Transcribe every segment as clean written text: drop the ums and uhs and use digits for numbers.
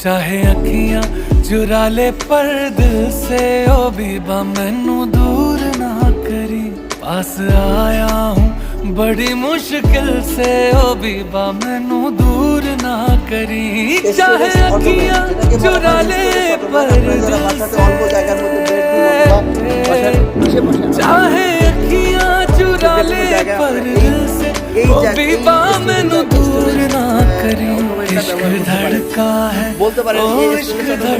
चाहे अखियां चुरा ले पर दिल से ओ बीबा मैनू दूर ना करी। पास आया हूँ बड़ी मुश्किल से ओ बीबा मैनू दूर ना करी। चाहे अखियां चुरा ले पर दिल से, चाहे अखियां चुरा ले पर दिल से ओ बीबा मैनू दूर ना करी। इश्क धड़का है, বলতে পারেন এই স্টুডিওতে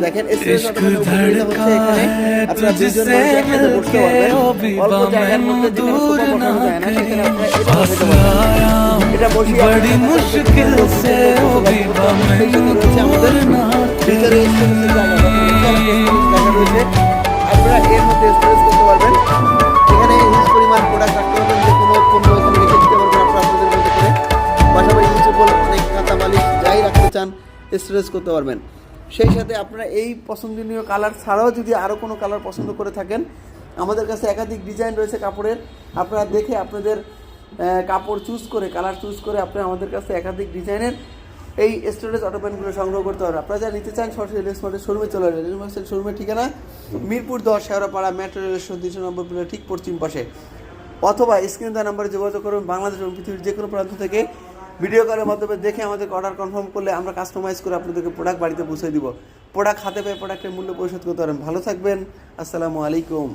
দেখেন इश्क धड़का है तुझसे मिलके ओ बीबा मैनू दूर ना करी। पास आया हूँ बड़ी मुश्किल से ओ बीबा मैनू दूर ना करी। আপনারা এর মধ্যে স্টোরেজ করতে পারবেন। এখানে হিউজ পরিমাণ প্রোডাক্ট রাখতে পারবেন, যে কোনো পণ্য এখানে রেখে দিতে পারবেন আপনারা আপনাদের মধ্যে করে। পাশাপাশি ইউজেবল অনেক কাঁচা বালিশ যাই রাখতে চান স্টোরেজ করতে পারবেন। সেই সাথে আপনারা এই পছন্দনীয় কালার ছাড়াও যদি আরও কোনো কালার পছন্দ করে থাকেন, আমাদের কাছে একাধিক ডিজাইন রয়েছে কাপড়ের। আপনারা দেখে আপনাদের কাপড় চুজ করে, কালার চুজ করে আপনারা আমাদের কাছে একাধিক ডিজাইনের এই স্টোরেজ অটোপ্যান্টগুলো সংগ্রহ করতে পারবেন। আপনারা যারা নিতে চান সরাসরি রেলমার্টের শোরুমে চলে আসবেন। রেলমার্টের শোরুমের ঠিকানা Mirpur 10 Shewrapara metro rail station 200 নম্বর পিলার ঠিক পশ্চিম পাশে, অথবা স্ক্রিনে দেওয়া নাম্বারে যোগাযোগ করুন। বাংলাদেশ এবং পৃথিবীর যে কোনো প্রান্ত থেকে ভিডিও কলের মাধ্যমে দেখে আমাদেরকে অর্ডার কনফার্ম করলে আমরা কাস্টমাইজ করে আপনাদেরকে প্রোডাক্ট বাড়িতে পৌঁছে দিব। প্রোডাক্ট হাতে পেয়ে প্রোডাক্টের মূল্য পরিশোধ করতে পারেন। ভালো থাকবেন, আসসালামু আলাইকুম।